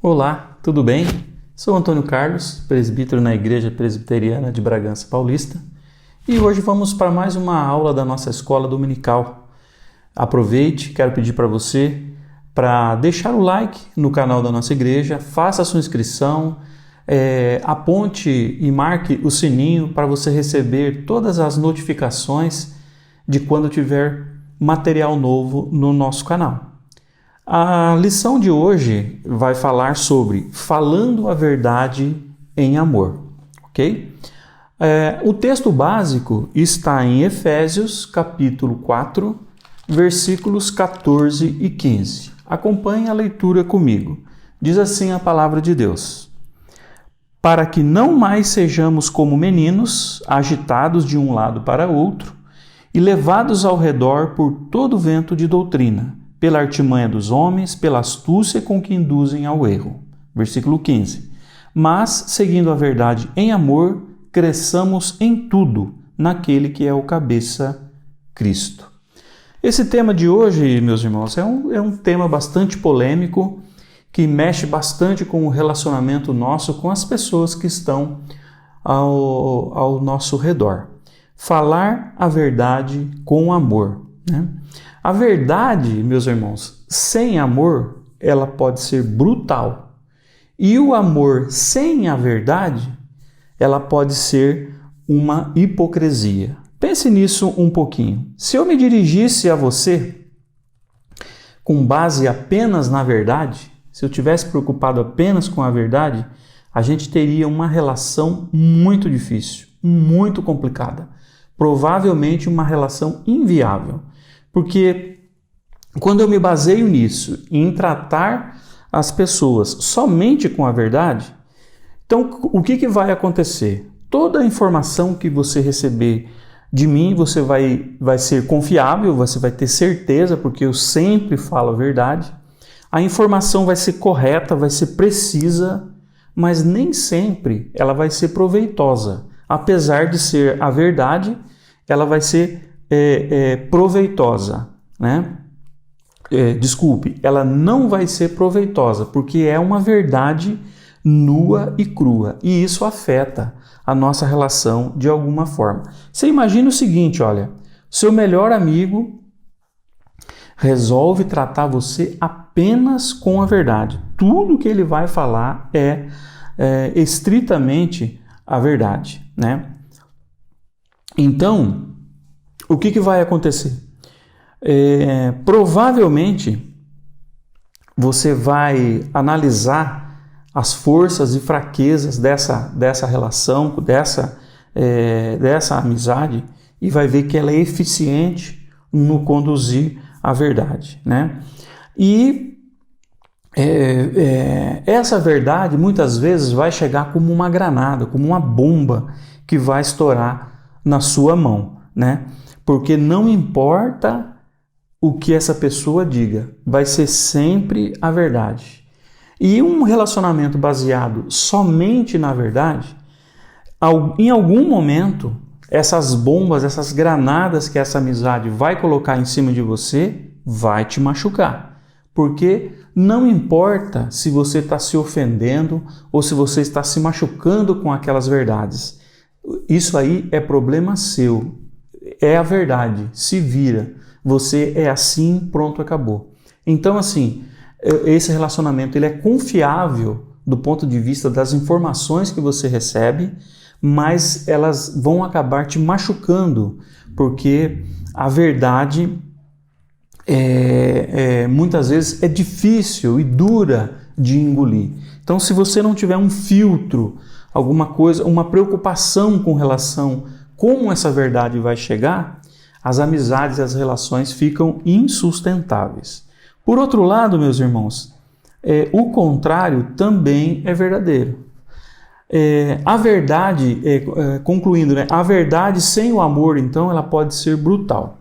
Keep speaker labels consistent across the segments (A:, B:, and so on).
A: Olá, tudo bem? Sou Antônio Carlos, presbítero na Igreja Presbiteriana de Bragança Paulista, e hoje vamos para mais uma aula da nossa escola dominical. Aproveite, quero pedir para você para deixar o like no canal da nossa igreja, faça a sua inscrição, aponte e marque o sininho para você receber todas as notificações de quando tiver material novo no nosso canal. A lição de hoje vai falar sobre falando a verdade em amor, ok? O texto básico está em Efésios, capítulo 4, versículos 14 e 15. Acompanhe a leitura comigo. Diz assim a palavra de Deus: para que não mais sejamos como meninos, agitados de um lado para outro e levados ao redor por todo vento de doutrina, pela artimanha dos homens, pela astúcia com que induzem ao erro. Versículo 15. Mas, seguindo a verdade em amor, cresçamos em tudo naquele que é o cabeça, Cristo. Esse tema de hoje, meus irmãos, é um tema bastante polêmico, que mexe bastante com o relacionamento nosso com as pessoas que estão ao nosso redor. Falar a verdade com amor, né? A verdade, meus irmãos, sem amor, ela pode ser brutal. E o amor sem a verdade, ela pode ser uma hipocrisia. Pense nisso um pouquinho. Se eu me dirigisse a você com base apenas na verdade, se eu tivesse preocupado apenas com a verdade, a gente teria uma relação muito difícil, muito complicada. Provavelmente uma relação inviável. Porque quando eu me baseio nisso, em tratar as pessoas somente com a verdade, então o que vai acontecer? Toda a informação que você receber de mim, você vai ser confiável, você vai ter certeza, porque eu sempre falo a verdade. A informação vai ser correta, vai ser precisa, mas nem sempre ela vai ser proveitosa. Apesar de ser a verdade, ela vai ser proveitosa, né? Ela não vai ser proveitosa, porque é uma verdade nua e crua, e isso afeta a nossa relação de alguma forma. Você imagina o seguinte, olha, seu melhor amigo resolve tratar você apenas com a verdade. Tudo que ele vai falar é estritamente a verdade, né? Então, o que vai acontecer? Provavelmente você vai analisar as forças e fraquezas dessa relação, dessa amizade, e vai ver que ela é eficiente no conduzir a verdade, né? E essa verdade muitas vezes vai chegar como uma granada, como uma bomba que vai estourar na sua mão, né? Porque não importa o que essa pessoa diga, vai ser sempre a verdade. E um relacionamento baseado somente na verdade, em algum momento, essas bombas, essas granadas que essa amizade vai colocar em cima de você, vai te machucar. Porque não importa se você está se ofendendo ou se você está se machucando com aquelas verdades. Isso aí é problema seu. É a verdade, se vira, você é assim, pronto, acabou. Então, assim, esse relacionamento ele é confiável do ponto de vista das informações que você recebe, mas elas vão acabar te machucando, porque a verdade muitas vezes é difícil e dura de engolir. Então, se você não tiver um filtro, alguma coisa, uma preocupação com relação como essa verdade vai chegar, as amizades e as relações ficam insustentáveis. Por outro lado, meus irmãos, o contrário também é verdadeiro. A verdade, concluindo, né, a verdade sem o amor, então, ela pode ser brutal.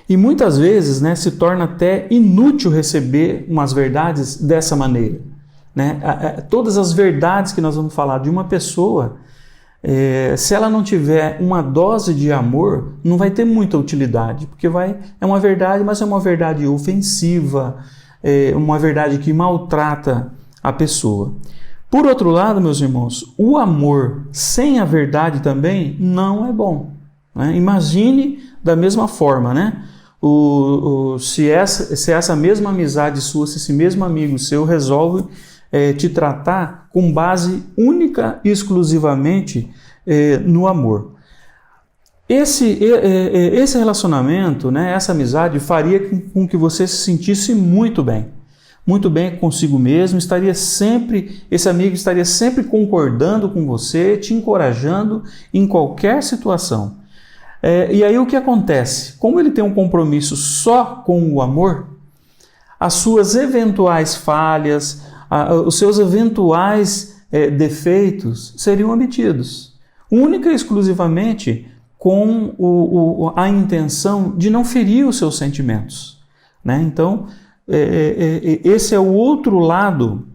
A: E muitas vezes, né, se torna até inútil receber umas verdades dessa maneira, né? Todas as verdades que nós vamos falar de uma pessoa, se ela não tiver uma dose de amor, não vai ter muita utilidade, porque é uma verdade, mas é uma verdade ofensiva, uma verdade que maltrata a pessoa. Por outro lado, meus irmãos, o amor sem a verdade também não é bom, né? Imagine da mesma forma, né? Se essa mesma amizade sua, se esse mesmo amigo seu resolve te tratar com base única e exclusivamente no amor. Esse relacionamento, né, essa amizade faria com que você se sentisse muito bem consigo mesmo, esse amigo estaria sempre concordando com você, te encorajando em qualquer situação. E aí o que acontece? Como ele tem um compromisso só com o amor, as suas eventuais falhas, os seus eventuais defeitos seriam omitidos, única e exclusivamente com a intenção de não ferir os seus sentimentos, né? Então, esse é o outro lado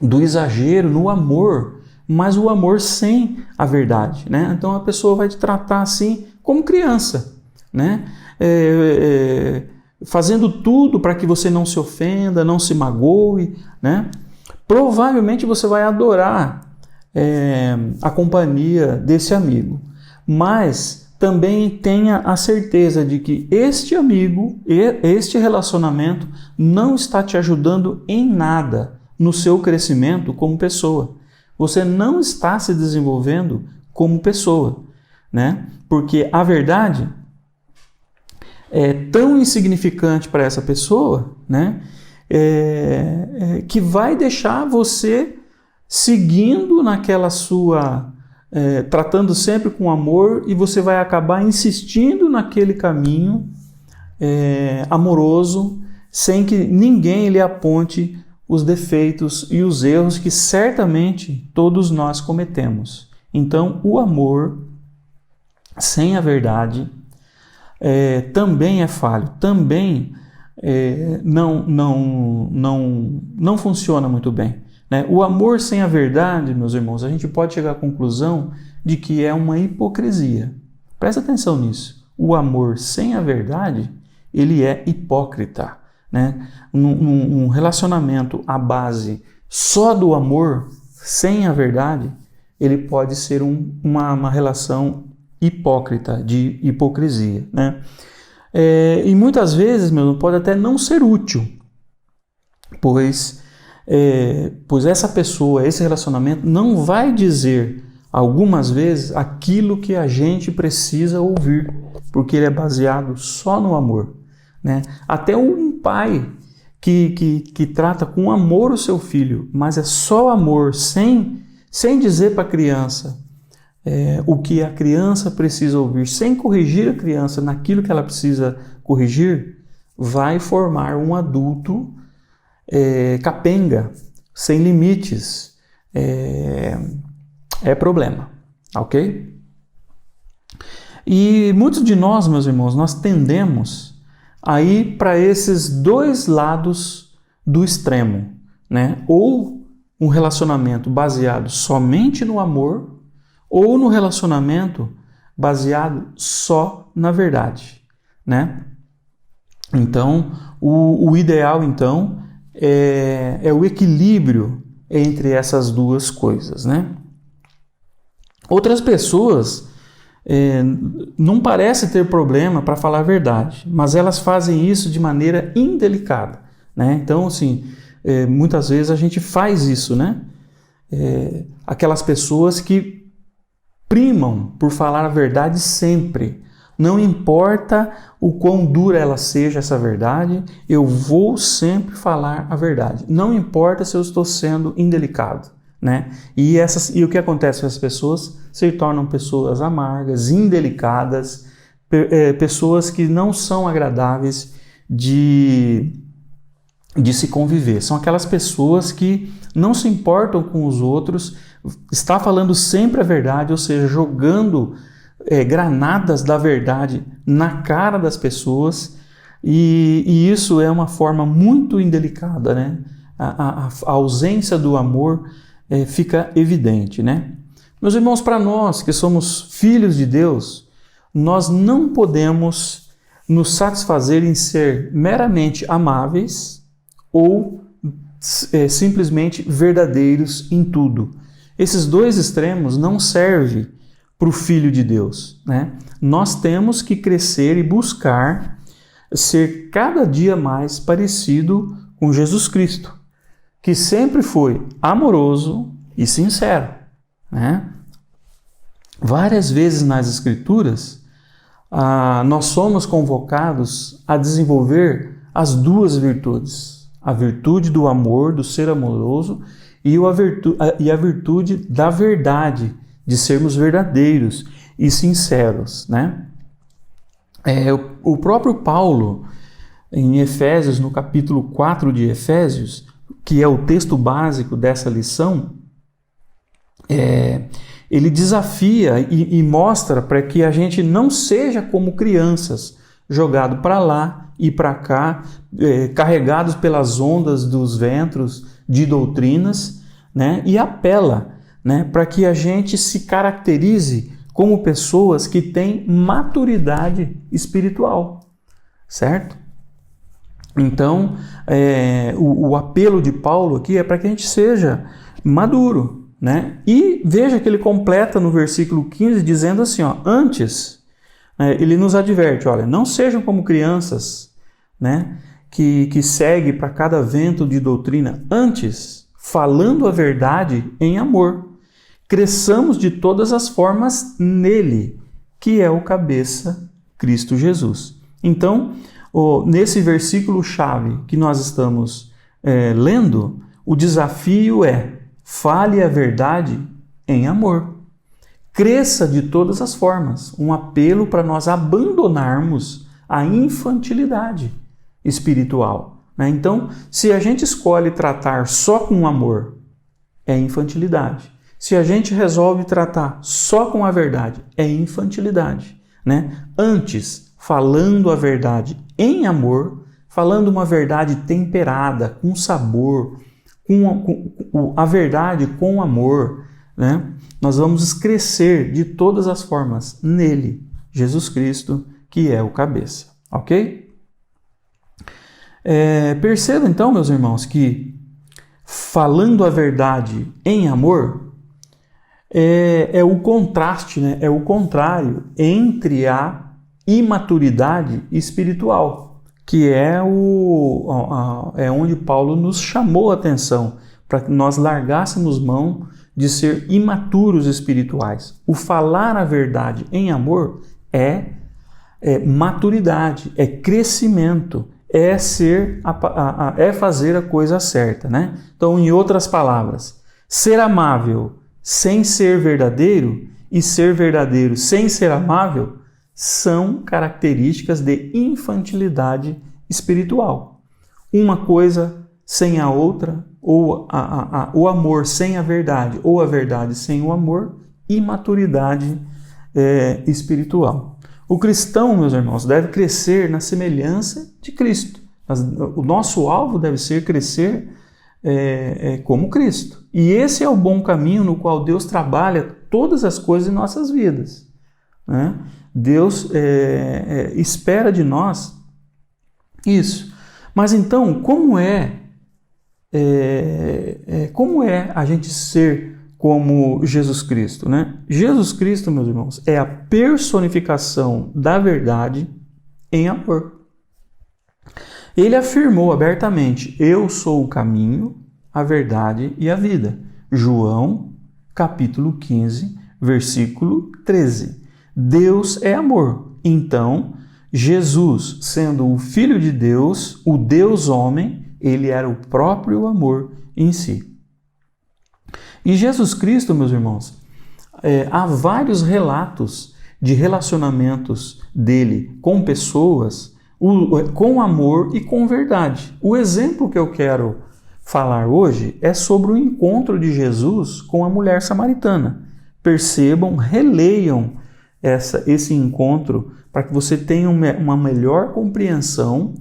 A: do exagero no amor, mas o amor sem a verdade, né? Então a pessoa vai te tratar assim como criança, né? Fazendo tudo para que você não se ofenda, não se magoe, né? Provavelmente você vai adorar a companhia desse amigo, mas também tenha a certeza de que este amigo, este relacionamento não está te ajudando em nada no seu crescimento como pessoa. Você não está se desenvolvendo como pessoa, né? Porque a verdade é tão insignificante para essa pessoa, né? Que vai deixar você seguindo naquela sua... tratando sempre com amor, e você vai acabar insistindo naquele caminho amoroso, sem que ninguém lhe aponte os defeitos e os erros que certamente todos nós cometemos. Então, o amor sem a verdade também é falho, também não funciona muito bem. O amor sem a verdade, meus irmãos, a gente pode chegar à conclusão de que é uma hipocrisia. Presta atenção nisso. O amor sem a verdade, ele é hipócrita, né? Um relacionamento à base só do amor, sem a verdade, ele pode ser uma relação hipócrita, de hipocrisia, né? E muitas vezes, meu, pode até não ser útil, pois essa pessoa, esse relacionamento não vai dizer algumas vezes aquilo que a gente precisa ouvir, porque ele é baseado só no amor, né? Até um pai que trata com amor o seu filho, mas é só amor, sem dizer para a criança o que a criança precisa ouvir, sem corrigir a criança naquilo que ela precisa corrigir, vai formar um adulto capenga, sem limites. Problema, ok? E muitos de nós, meus irmãos, nós tendemos a ir para esses dois lados do extremo, né? Ou um relacionamento baseado somente no amor, ou no relacionamento baseado só na verdade, né? Então, o ideal, então, é o equilíbrio entre essas duas coisas, né? Outras pessoas não parecem ter problema para falar a verdade, mas elas fazem isso de maneira indelicada, né? Então, assim, muitas vezes a gente faz isso, né? Aquelas pessoas que primam por falar a verdade sempre. Não importa o quão dura ela seja essa verdade, eu vou sempre falar a verdade. Não importa se eu estou sendo indelicado, né? E o que acontece com essas pessoas? Se tornam pessoas amargas, indelicadas, pessoas que não são agradáveis de se conviver. São aquelas pessoas que não se importam com os outros, está falando sempre a verdade, ou seja, jogando granadas da verdade na cara das pessoas, e isso é uma forma muito indelicada, né? A ausência do amor fica evidente, né? Meus irmãos, para nós que somos filhos de Deus, nós não podemos nos satisfazer em ser meramente amáveis ou simplesmente verdadeiros em tudo. Esses dois extremos não servem para o Filho de Deus, né? Nós temos que crescer e buscar ser cada dia mais parecido com Jesus Cristo, que sempre foi amoroso e sincero, né? Várias vezes nas Escrituras, nós somos convocados a desenvolver as duas virtudes, a virtude do amor, do ser amoroso, e a virtude da verdade, de sermos verdadeiros e sinceros, né? O próprio Paulo, em Efésios, no capítulo 4 de Efésios, que é o texto básico dessa lição, ele desafia e mostra para que a gente não seja como crianças, jogado para lá e para cá, carregados pelas ondas dos ventos de doutrinas, né? E apela, né, para que a gente se caracterize como pessoas que têm maturidade espiritual, certo? Então, o apelo de Paulo aqui é para que a gente seja maduro, né? E veja que ele completa no versículo 15 dizendo assim, ó, antes, ele nos adverte, olha, não sejam como crianças, né, que segue para cada vento de doutrina, antes, falando a verdade em amor, cresçamos de todas as formas nele, que é o cabeça, Cristo Jesus. Então, nesse versículo-chave que nós estamos lendo, o desafio é: fale a verdade em amor. Cresça de todas as formas. Um apelo para nós abandonarmos a infantilidade espiritual, né? Então, se a gente escolhe tratar só com amor, é infantilidade. Se a gente resolve tratar só com a verdade, é infantilidade, né? Antes, falando a verdade em amor, falando uma verdade temperada, com sabor, com a verdade com amor, né? Nós vamos crescer de todas as formas nele, Jesus Cristo, que é o cabeça, ok? Perceba então, meus irmãos, que falando a verdade em amor é o contraste, né? É o contrário entre a imaturidade espiritual, que é onde Paulo nos chamou a atenção, para que nós largássemos mão de ser imaturos espirituais. O falar a verdade em amor é maturidade, é crescimento, é fazer a coisa certa, né? Então, em outras palavras, ser amável sem ser verdadeiro e ser verdadeiro sem ser amável são características de infantilidade espiritual. Uma coisa sem a outra, ou o amor sem a verdade, ou a verdade sem o amor, imaturidade espiritual. O cristão, meus irmãos, deve crescer na semelhança de Cristo. O nosso alvo deve ser crescer como Cristo. E esse é o bom caminho no qual Deus trabalha todas as coisas em nossas vidas, né? Deus espera de nós isso. Mas então, como é a gente ser como Jesus Cristo, né? Jesus Cristo, meus irmãos, é a personificação da verdade em amor. Ele afirmou abertamente: eu sou o caminho, a verdade e a vida. João, capítulo 15, versículo 13. Deus é amor. Então, Jesus, sendo o Filho de Deus, o Deus homem, ele era o próprio amor em si. E Jesus Cristo, meus irmãos, há vários relatos de relacionamentos dele com pessoas, com amor e com verdade. O exemplo que eu quero falar hoje é sobre o encontro de Jesus com a mulher samaritana. Percebam, releiam esse encontro para que você tenha uma melhor compreensão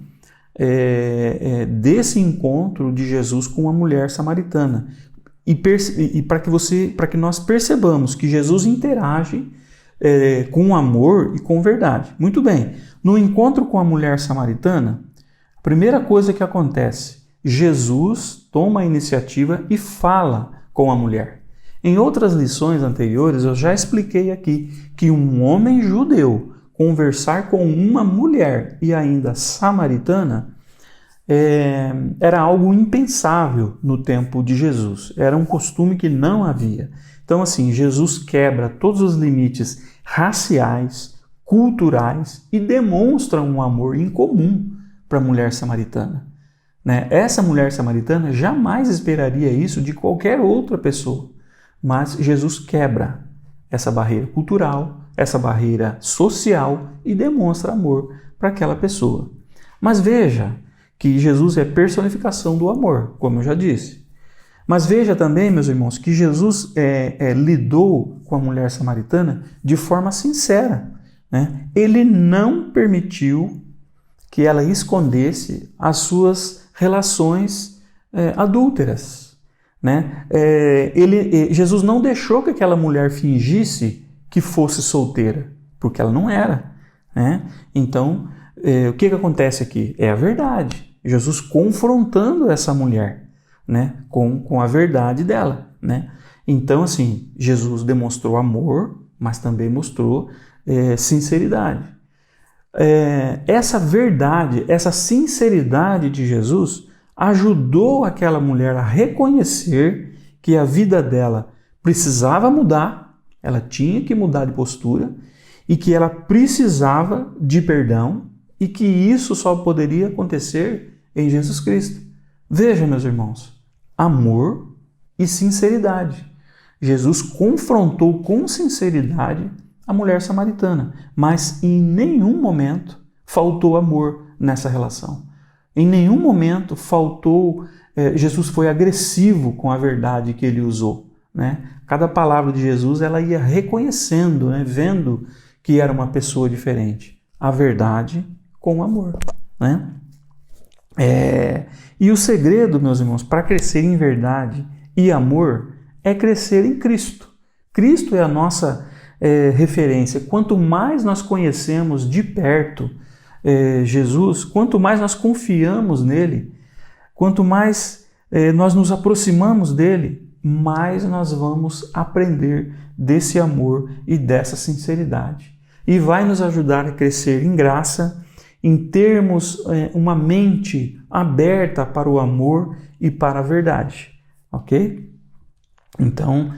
A: desse encontro de Jesus com a mulher samaritana. E para que nós percebamos que Jesus interage com amor e com verdade. Muito bem, no encontro com a mulher samaritana, a primeira coisa que acontece, Jesus toma a iniciativa e fala com a mulher. Em outras lições anteriores, eu já expliquei aqui que um homem judeu conversar com uma mulher e ainda samaritana era algo impensável no tempo de Jesus. Era um costume que não havia. Então, assim, Jesus quebra todos os limites raciais, culturais e demonstra um amor incomum para a mulher samaritana. Essa mulher samaritana jamais esperaria isso de qualquer outra pessoa, mas Jesus quebra essa barreira cultural, essa barreira social e demonstra amor para aquela pessoa. Mas veja que Jesus é personificação do amor, como eu já disse. Mas veja também, meus irmãos, que Jesus lidou com a mulher samaritana de forma sincera. Ele não permitiu que ela escondesse as suas relações adúlteras. Jesus não deixou que aquela mulher fingisse que fosse solteira, porque ela não era. Então, o que acontece aqui? É a verdade. Jesus confrontando essa mulher com a verdade dela. Então, assim, Jesus demonstrou amor, mas também mostrou sinceridade. Essa verdade, essa sinceridade de Jesus ajudou aquela mulher a reconhecer que a vida dela precisava mudar, ela tinha que mudar de postura e que ela precisava de perdão e que isso só poderia acontecer em Jesus Cristo. Veja, meus irmãos, amor e sinceridade. Jesus confrontou com sinceridade a mulher samaritana, mas em nenhum momento faltou amor nessa relação. Em nenhum momento Jesus foi agressivo com a verdade que ele usou. Cada palavra de Jesus ela ia reconhecendo, vendo que era uma pessoa diferente. A verdade com amor. E o segredo, meus irmãos, para crescer em verdade e amor é crescer em Cristo. Cristo é a nossa referência. Quanto mais nós conhecemos de perto Jesus, quanto mais nós confiamos nele, quanto mais nós nos aproximamos dele, mais nós vamos aprender desse amor e dessa sinceridade. E vai nos ajudar a crescer em graça, em termos uma mente aberta para o amor e para a verdade. Ok? Então,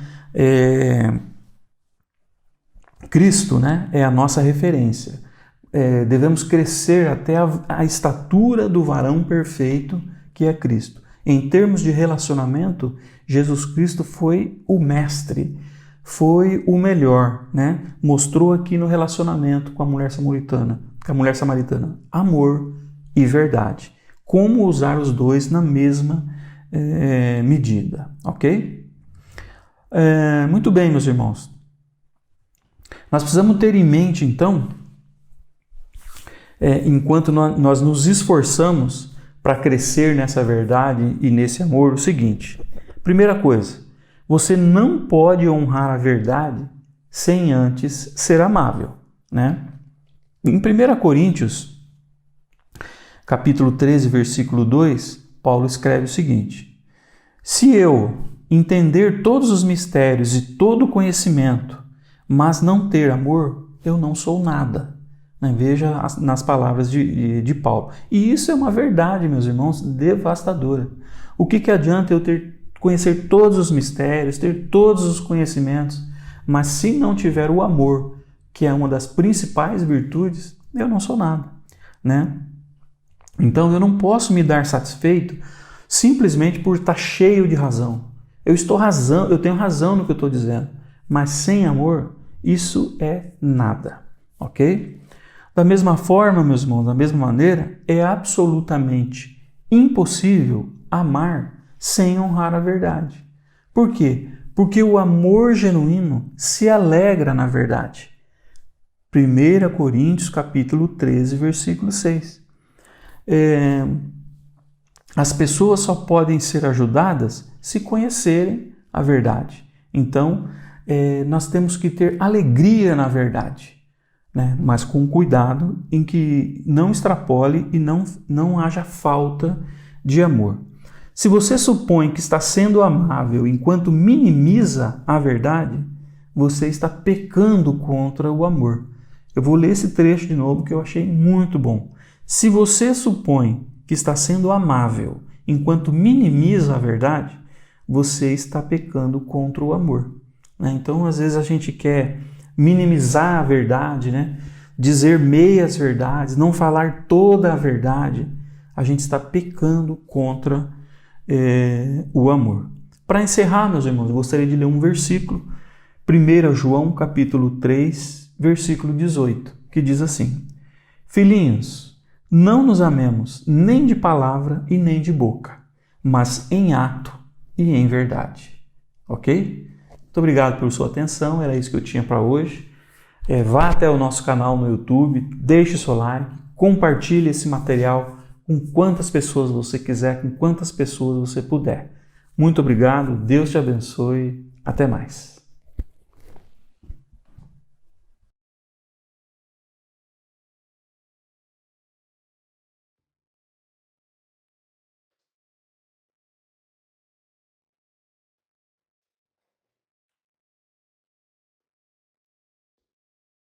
A: Cristo é a nossa referência. Devemos crescer até a estatura do varão perfeito que é Cristo. Em termos de relacionamento, Jesus Cristo foi o mestre, foi o melhor, Mostrou aqui no relacionamento com a mulher samaritana, amor e verdade. Como usar os dois na mesma medida, ok? Muito bem, meus irmãos. Nós precisamos ter em mente, então, enquanto nós nos esforçamos para crescer nessa verdade e nesse amor, o seguinte. Primeira coisa, você não pode honrar a verdade sem antes ser amável. Em 1 Coríntios, capítulo 13, versículo 2, Paulo escreve o seguinte: se eu entender todos os mistérios e todo o conhecimento, mas não ter amor, eu não sou nada. Veja nas palavras de Paulo. E isso é uma verdade, meus irmãos, devastadora. O que adianta eu conhecer todos os mistérios, ter todos os conhecimentos, mas se não tiver o amor, que é uma das principais virtudes, eu não sou nada. Então eu não posso me dar satisfeito simplesmente por estar cheio de razão. Eu tenho razão no que eu estou dizendo, mas sem amor, isso é nada. Ok? Da mesma forma, meus irmãos, da mesma maneira, é absolutamente impossível amar sem honrar a verdade. Por quê? Porque o amor genuíno se alegra na verdade. 1 Coríntios capítulo 13, versículo 6. As pessoas só podem ser ajudadas se conhecerem a verdade. Então, nós temos que ter alegria na verdade, mas com cuidado em que não extrapole e não haja falta de amor. Se você supõe que está sendo amável enquanto minimiza a verdade, você está pecando contra o amor. Eu vou ler esse trecho de novo que eu achei muito bom. Se você supõe que está sendo amável enquanto minimiza a verdade, você está pecando contra o amor. Então, às vezes a gente quer minimizar a verdade, dizer meias verdades, não falar toda a verdade. A gente está pecando contra o amor. Para encerrar, meus irmãos, eu gostaria de ler um versículo, 1 João capítulo 3, versículo 18, que diz assim: Filhinhos, não nos amemos nem de palavra e nem de boca, mas em ato e em verdade. Ok? Muito obrigado pela sua atenção, era isso que eu tinha para hoje. Vá até o nosso canal no YouTube, deixe o seu like, compartilhe esse material com quantas pessoas você quiser, com quantas pessoas você puder. Muito obrigado, Deus te abençoe, até mais.